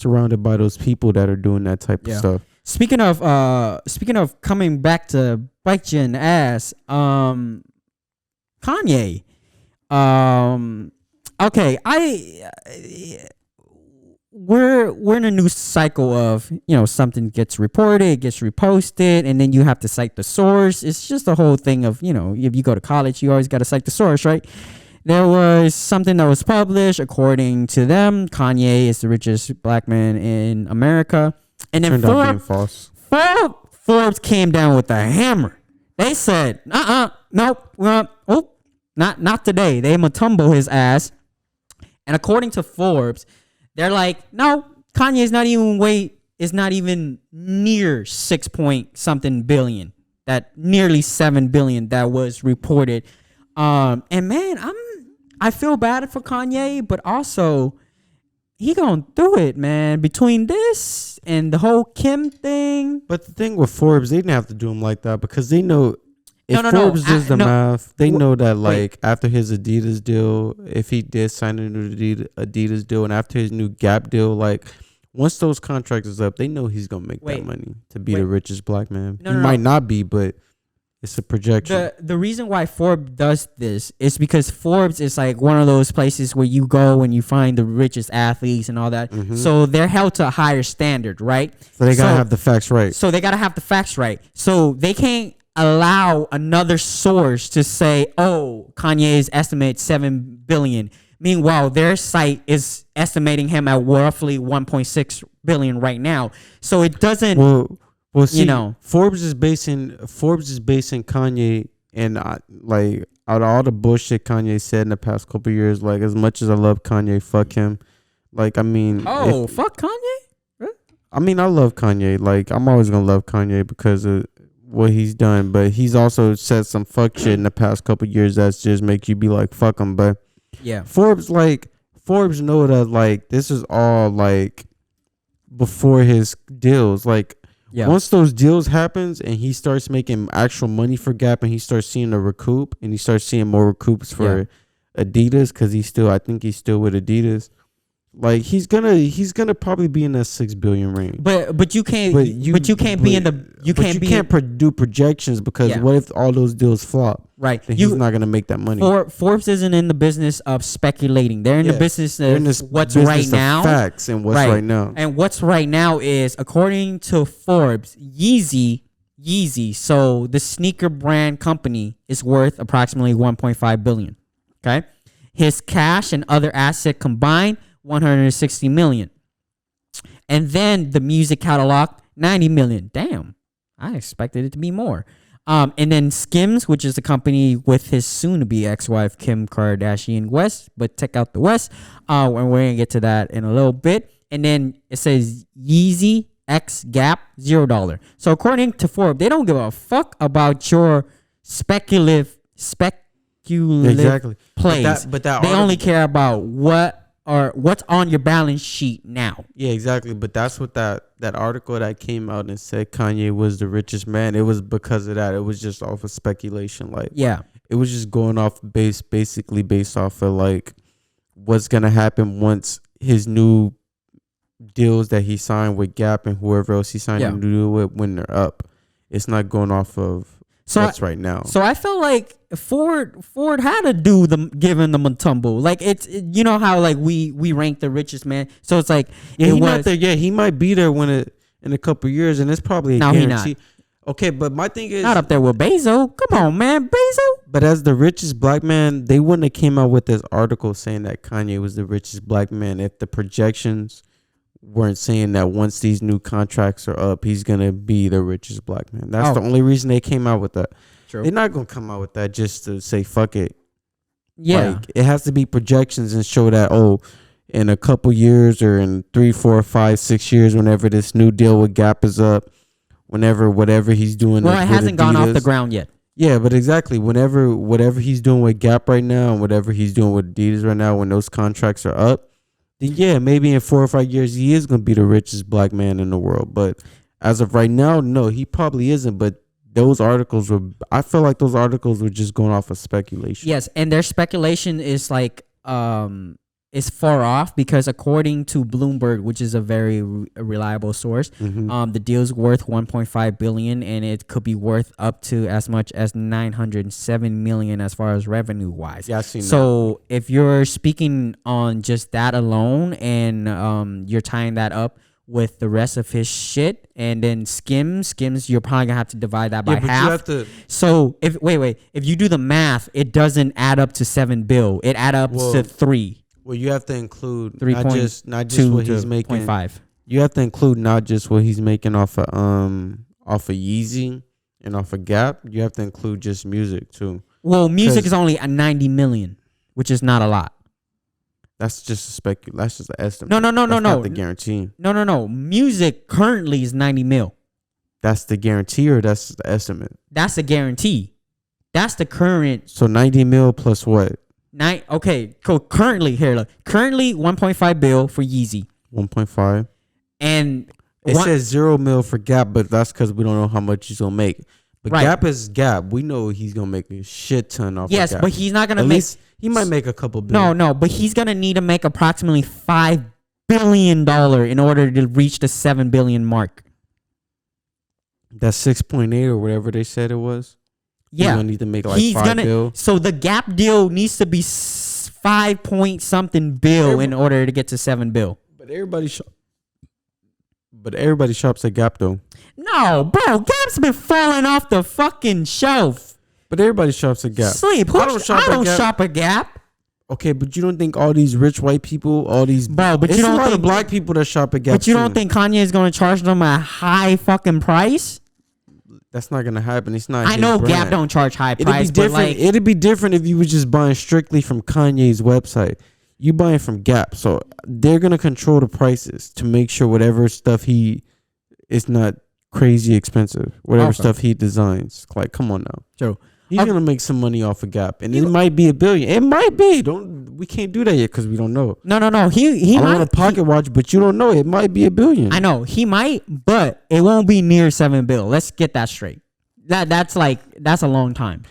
surrounded by those people that are doing that type of stuff. Speaking of coming back to bite you in the ass, Kanye. Okay, we're in a new cycle of, something gets reported, gets reposted, and then you have to cite the source. It's just a whole thing of, if you go to college, you always got to cite the source, right? There was something that was published. According to them, Kanye is the richest black man in America. And then Forbes came down with a hammer. They said, nope, not today. They matumbo his ass. And according to Forbes, they're like, no, Kanye is not even near 6 point something billion. That nearly 7 billion that was reported. And man, I feel bad for Kanye, but also he gonna do it, man. Between this and the whole Kim thing. But the thing with Forbes, they didn't have to do him like that because they know if Forbes does the math, they know that after his Adidas deal, if he did sign a new Adidas deal, and after his new Gap deal, once those contracts is up, they know he's gonna make that money to be the richest black man. He might not be, but it's a projection. The reason why Forbes does this is because Forbes is like one of those places where you go and you find the richest athletes and all that. Mm-hmm. So they're held to a higher standard, right? So they gotta have the facts right. So they can't allow another source to say, "Oh, Kanye's estimate 7 billion." Meanwhile, their site is estimating him at roughly 1.6 billion right now. So it doesn't. Well, see, Forbes is basing Kanye and out of all the bullshit Kanye said in the past couple of years, as much as I love Kanye, fuck him. Fuck Kanye? Really? I mean, I love Kanye. I'm always gonna love Kanye because of what he's done, but he's also said some fuck shit in the past couple of years that's just make you be like, fuck him. But yeah, Forbes know that this is all before his deals. Once those deals happens and he starts making actual money for Gap and he starts seeing a recoup and he starts seeing more recoups for Adidas, because I think he's still with Adidas. He's gonna probably be in that 6 billion range. But you can't do projections because what if all those deals flop? Right. Then he's not gonna make that money. Forbes isn't in the business of speculating. They're in the business of what's right now. Facts and what's right now. And what's right now is, according to Forbes, Yeezy, so the sneaker brand company, is worth approximately 1.5 billion. Okay. His cash and other asset combined, 160 million. And then the music catalog, 90 million. Damn, I expected it to be more. And then Skims, which is the company with his soon-to-be ex-wife Kim Kardashian West, but check out the West. And we're gonna get to that in a little bit. And then it says Yeezy X Gap, $0. So according to Forbes, they don't give a fuck about your speculative plays. But they only care about what's on your balance sheet now. Yeah, exactly. But that's what that article that came out and said Kanye was the richest man. It was because of that. It was just off of speculation. It was just going off basically based off of what's gonna happen once his new deals that he signed with Gap and whoever else he signed to do with, when they're up. It's not going off of what's right now. So I felt like Ford had to do giving them a tumble. It's how we rank the richest man. So it's he might be there in a couple of years, and it's probably a guarantee. He not. Okay, but my thing is not up there with Bezos. Come on, man, Bezos. But as the richest black man, they wouldn't have came out with this article saying that Kanye was the richest black man if the projections weren't saying that once these new contracts are up, he's gonna be the richest black man. That's the only reason they came out with that. True. They're not gonna come out with that just to say fuck it. Yeah, it has to be projections and show that in a couple years or in 3, 4, 5, 6 years, whenever this new deal with Gap is up, whatever he's doing. Well, it hasn't gone off the ground yet. Yeah, but exactly. Whatever he's doing with Gap right now and whatever he's doing with Adidas right now, when those contracts are up, then maybe in 4 or 5 years he is gonna be the richest black man in the world. But as of right now, no, he probably isn't. But I feel like those articles were just going off of speculation. Yes, and their speculation is is far off because according to Bloomberg, which is a very reliable source, the deal's worth 1.5 billion, and it could be worth up to as much as 907 million as far as revenue wise. Yeah, I've seen that. So if you're speaking on just that alone, and you're tying that up with the rest of his shit, and then skims, you're probably gonna have to divide that by but half. you have to. So if if you do the math, it doesn't add up to $7 billion. It add up to 3. Well, you have to include 3. not just what he's making. 0.5. You have to include not just what he's making off of Yeezy and off of Gap. You have to include just music too. Well, music is only at 90 million, which is not a lot. That's just that's just an estimate. No. That's not the guarantee. No. Music currently is 90 mil. That's the guarantee, or that's the estimate. That's a guarantee. That's the current. So 90 mil plus what? Okay. So currently 1.5 bill for Yeezy. 1.5. And it says 0 mil for Gap, but that's because we don't know how much he's gonna make. But right. Gap is Gap. We know he's gonna make a shit ton off. Yes, of Gap. but he's not gonna At make. Least he might make a couple billion. No, but he's gonna need to make approximately $5 billion in order to reach the 7 billion mark. That's 6.8 or whatever they said it was. Yeah, he's gonna need to make like 5 bill. So the Gap deal needs to be 5 point something bill in order to get to 7 bill. But everybody shops at Gap though. No, bro, Gap's been falling off the fucking shelf. But everybody shops at Gap. Sleep. I don't shop at Gap. Okay, but you don't think all these rich white people, all these but it's you don't a lot think of black people that shop at Gap. But you don't think Kanye is going to charge them a high fucking price? That's not gonna happen. It's not. I know brand. Gap don't charge high price. It'd be different. Like, it'd be different if you were just buying strictly from Kanye's website. You buying from Gap, so they're gonna control the prices to make sure whatever stuff is not crazy expensive. Whatever stuff he designs, like come on now. True. He's gonna make some money off of Gap, and it might be $1 billion. It might be. We can't do that yet because we don't know. No. He I might want a pocket watch, but you don't know. It might be $1 billion. I know he might, but it won't be near 7 bill. Let's get that straight. That's a long time.